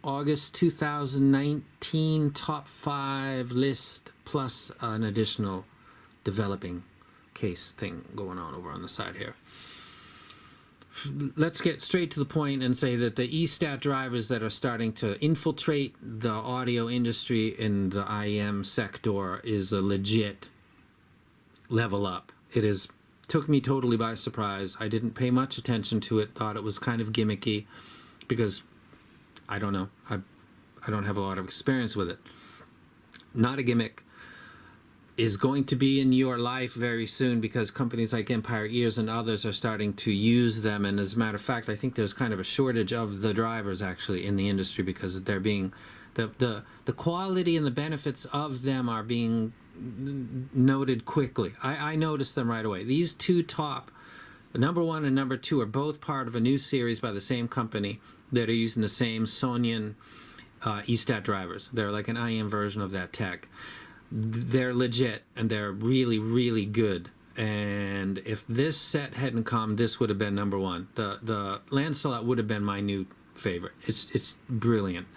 August 2019 top 5 list plus an additional developing case thing going on over on the side here. Let's get straight to the point and say that the eStat drivers that are starting to infiltrate the audio industry in the IEM sector is a legit level up. It is took me totally by surprise. I didn't pay much attention to it, thought it was kind of gimmicky because I don't know. I don't have a lot of experience with it. Not a gimmick. Is going to be in your life very soon because companies like Empire Ears and others are starting to use them. And as a matter of fact, I think there's kind of a shortage of the drivers actually in the industry because they're being, the quality and the benefits of them are being noted quickly. I noticed them right away. These two top, number 1 and number 2, are both part of a new series by the same company that are using the same Sonian eStat drivers. They're like an IEM version of that tech. They're legit and they're really, really good. And if this set hadn't come, this would have been number 1. The Lancelot would have been my new favorite. It's brilliant.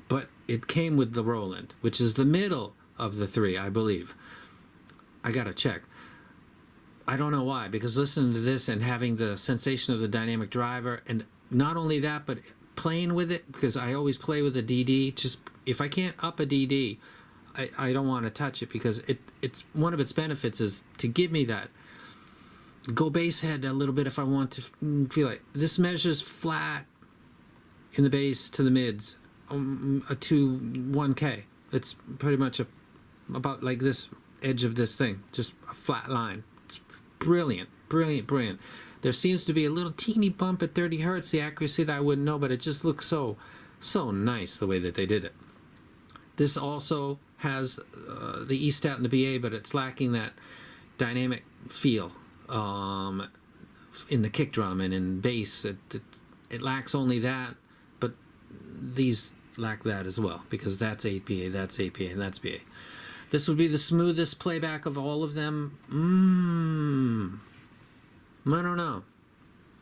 But it came with the Roland, which is the middle of the 3, I believe. I gotta check. I don't know why, because listening to this and having the sensation of the dynamic driver, and not only that, but playing with it, because I always play with a DD. Just if I can't up a DD, I don't want to touch it because it's one of its benefits is to give me that go bass head a little bit if I want to feel like this measures flat in the bass to the mids to 1K. It's pretty much about like this edge of this thing, just a flat line. It's brilliant, brilliant, brilliant. There seems to be a little teeny bump at 30 hertz, the accuracy that I wouldn't know, but it just looks so nice the way that they did it. This also has the eStat and the BA, but it's lacking that dynamic feel in the kick drum and in bass. It lacks only that, but these lack that as well because that's 8BA, that's 8BA, and that's BA. This would be the smoothest playback of all of them. I don't know.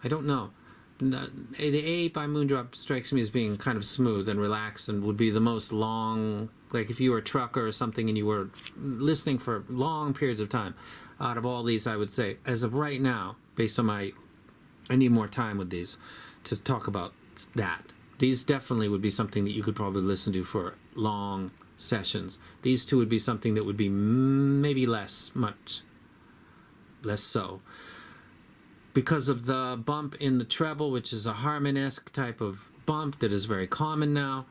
I don't know. The A by Moondrop strikes me as being kind of smooth and relaxed and would be the most long, like if you were a trucker or something and you were listening for long periods of time. Out of all these, I would say, as of right now, based on I need more time with these to talk about that. These definitely would be something that you could probably listen to for long sessions. These two would be something that would be maybe much less so. Because of the bump in the treble, which is a Harmon-esque type of bump that is very common now,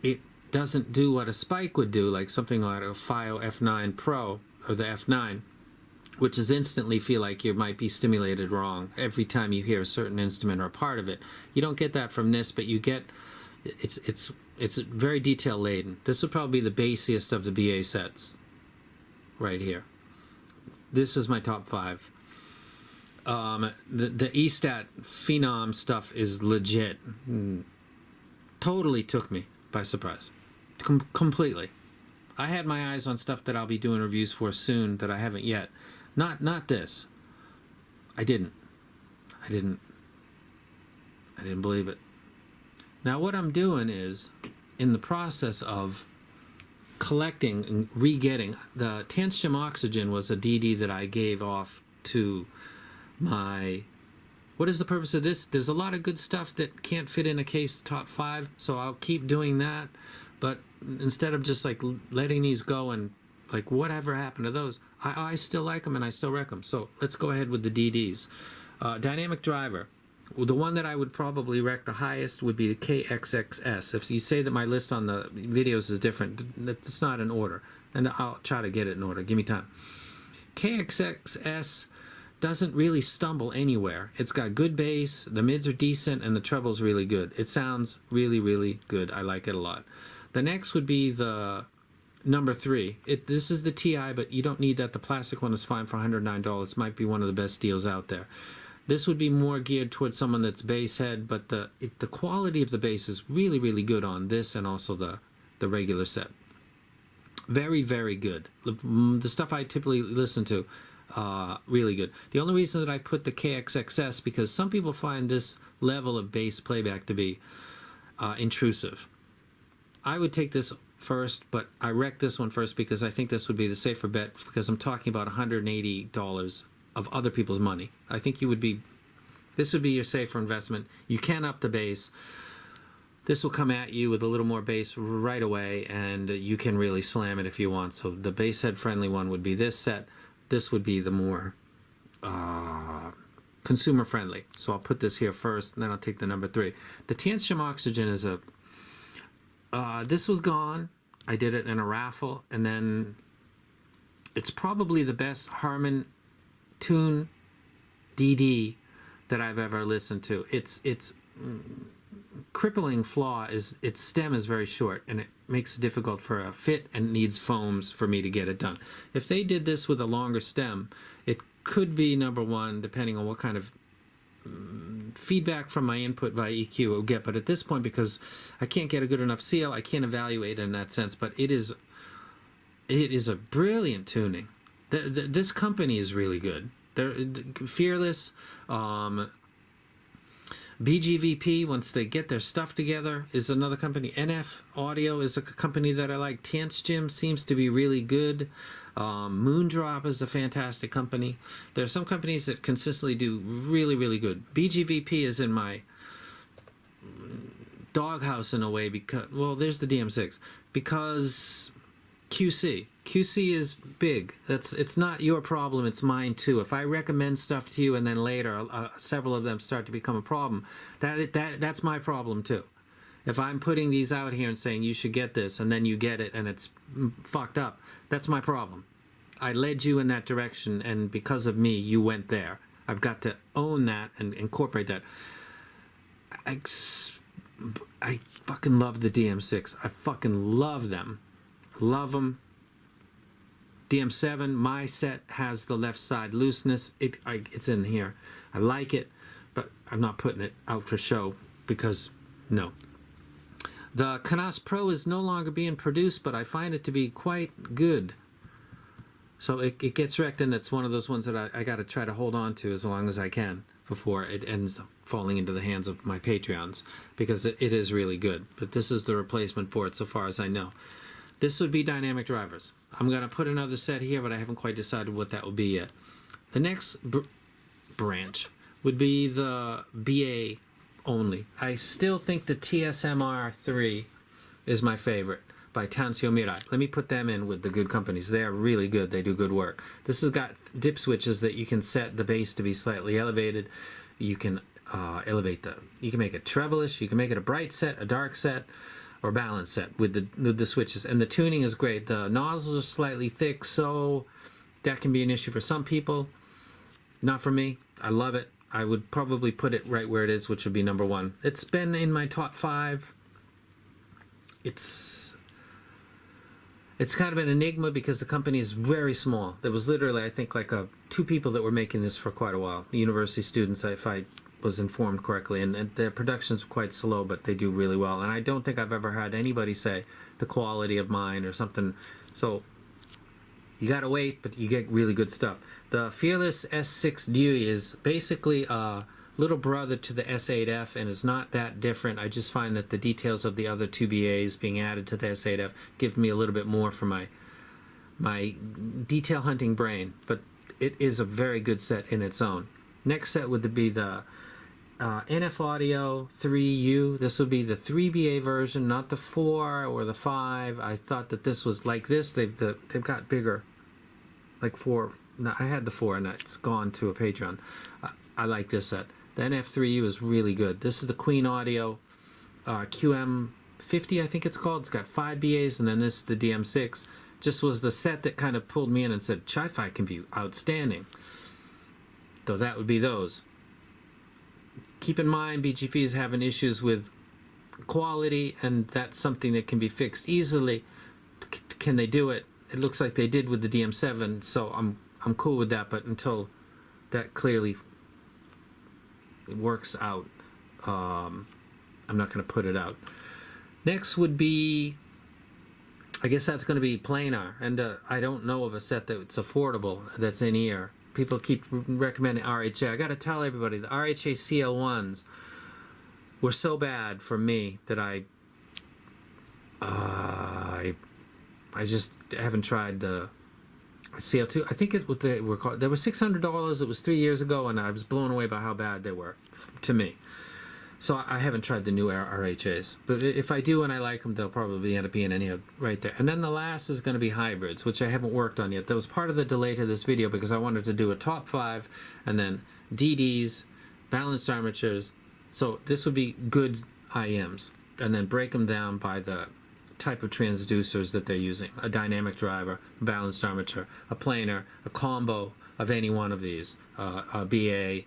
it doesn't do what a spike would do, like something like a FiO F9 Pro or the F9, which is instantly feel like you might be stimulated wrong every time you hear a certain instrument or a part of it. You don't get that from this, but you get it's very detail laden. This would probably be the bassiest of the BA sets right here. This is my top 5. The eStat Phenom stuff is legit. Totally took me by surprise. Completely. I had my eyes on stuff that I'll be doing reviews for soon that I haven't yet. Not this. I didn't believe it. Now what I'm doing is in the process of collecting and re-getting the Tantium Oxygen was a DD that I gave off to my, what is the purpose of this? There's a lot of good stuff that can't fit in a case top 5, so I'll keep doing that. But instead of just like letting these go and like whatever happened to those, I still like them and I still wreck them. So let's go ahead with the DDs. Dynamic driver. Well, the one that I would probably wreck the highest would be the KXXS. If you say that my list on the videos is different, it's not in order. And I'll try to get it in order. Give me time. KXXS doesn't really stumble anywhere. It's got good bass, the mids are decent, and the treble's really good. It sounds really, really good. I like it a lot. The next would be the number 3. This is the TI, but you don't need that. The plastic one is fine for $109. Might be one of the best deals out there. This would be more geared towards someone that's bass head, but the quality of the bass is really, really good on this and also the regular set. Very, very good. The stuff I typically listen to, really good. The only reason that I put the KXXS, because some people find this level of bass playback to be intrusive. I would take this first, but I wrecked this one first because I think this would be the safer bet because I'm talking about $180 of other people's money. I think this would be your safer investment. You can up the base. This will come at you with a little more bass right away, and you can really slam it if you want. So the bass head friendly one would be this set. This would be the more consumer friendly. So I'll put this here first, and then I'll take the number 3. The Tianstrom Oxygen is this was gone. I did it in a raffle, and then it's probably the best Harman tune DD that I've ever listened to. Its crippling flaw is its stem is very short, and it makes it difficult for a fit and needs foams for me to get it done. If they did this with a longer stem, it could be number 1, depending on what kind of feedback from my input via EQ it will get. But at this point, because I can't get a good enough seal, I can't evaluate it in that sense. But it is a brilliant tuning. This company is really good. They're Fearless. BGVP, once they get their stuff together, is another company. NF Audio is a company that I like. Tianstrom seems to be really good. Moondrop is a fantastic company. There are some companies that consistently do really, really good. BGVP is in my doghouse in a way because, well, there's the DM6. Because QC is big. It's not your problem, it's mine too. If I recommend stuff to you and then later several of them start to become a problem, that's my problem too. If I'm putting these out here and saying you should get this and then you get it and it's fucked up, that's my problem. I led you in that direction, and because of me you went there. I've got to own that and incorporate that. I fucking love the DM6. I fucking love them. Love them. DM7, my set has the left side looseness. It's in here. I like it, but I'm not putting it out for show because no. The Canas Pro is no longer being produced, but I find it to be quite good. So it gets wrecked, and it's one of those ones that I got to try to hold on to as long as I can before it ends up falling into the hands of my Patreons, because it is really good. But this is the replacement for it so far as I know. This would be dynamic drivers. I'm going to put another set here, but I haven't quite decided what that will be yet. The next branch would be the BA only. I still think the TSMR3 is my favorite by Tansio Mirai. Let me put them in with the good companies. They are really good. They do good work. This has got dip switches that you can set the bass to be slightly elevated. You can you can make it treble-ish. You can make it a bright set, a dark set, or balance set with the switches, and the tuning is great. The nozzles are slightly thick, so that can be an issue for some people. Not for me. I love it. I would probably put it right where it is, which would be number 1. It's been in my top 5. It's kind of an enigma because the company is very small. There was literally, I think, like 2 people that were making this for quite a while. University students, if I was informed correctly, and their production's quite slow, but they do really well. And I don't think I've ever had anybody say the quality of mine or something. So you gotta wait, but you get really good stuff. The Fearless S6D is basically a little brother to the S8F, and is not that different. I just find that the details of the other 2 BAs being added to the S8F give me a little bit more for my detail hunting brain, but it is a very good set in its own. Next set would be the NF Audio 3U. This would be the 3BA version, not the 4 or the 5. I thought that this was like this. They've got bigger, like 4. No, I had the 4 and it's gone to a Patreon. I like this set. The NF3U is really good. This is the Queen Audio QM50, I think it's called. It's got 5 BAs, and then this is the DM6. Just was the set that kind of pulled me in and said, ChiFi can be outstanding. So that would be those. Keep in mind, BGV is having issues with quality, and that's something that can be fixed easily. Can they do it? It looks like they did with the DM7, so I'm cool with that. But until that clearly works out, I'm not going to put it out. Next would be, I guess that's going to be planar, and I don't know of a set that's affordable that's in ear. People keep recommending RHA. I got to tell everybody, the RHA CL1s were so bad for me that I just haven't tried the CO2. I think they were called. They were $600. It was 3 years ago, and I was blown away by how bad they were to me. So I haven't tried the new RHAs, but if I do and I like them, they'll probably end up being in here right there. And then the last is going to be hybrids, which I haven't worked on yet. That was part of the delay to this video because I wanted to do a top 5 and then DDs, balanced armatures. So this would be good IMs, and then break them down by the type of transducers that they're using: a dynamic driver, a balanced armature, a planar, a combo of any one of these, a BA.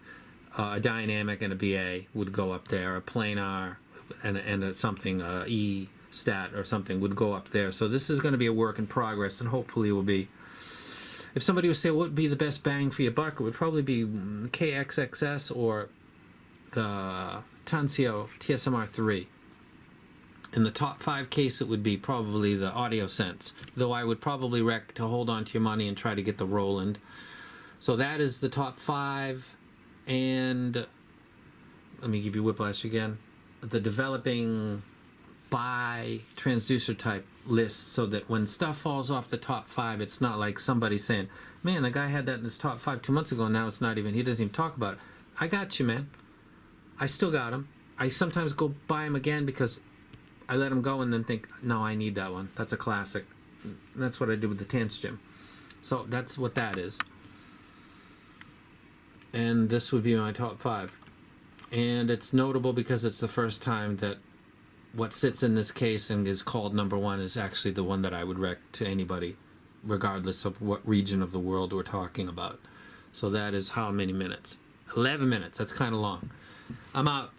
A dynamic and a BA would go up there. A planar and something E stat or something would go up there. So this is going to be a work in progress, and hopefully it will be. If somebody would say what would be the best bang for your buck, it would probably be KXXS or the Tancio TSMR3. In the top 5 case, it would be probably the Audio Sense, though I would probably rec to hold on to your money and try to get the Roland. So that is the top 5. And let me give you whiplash again. The developing by transducer type list, so that when stuff falls off the top 5, it's not like somebody saying, man, the guy had that in his top 5 2 months ago, and now it's not even, he doesn't even talk about it. I got you, man. I still got him. I sometimes go buy him again because I let him go and then think, no, I need that one. That's a classic. And that's what I did with the Tanstym. So that's what that is. And this would be my top 5. And it's notable because it's the first time that what sits in this case and is called number 1 is actually the one that I would rec to anybody, regardless of what region of the world we're talking about. So that is how many minutes? 11 minutes. That's kind of long. I'm out.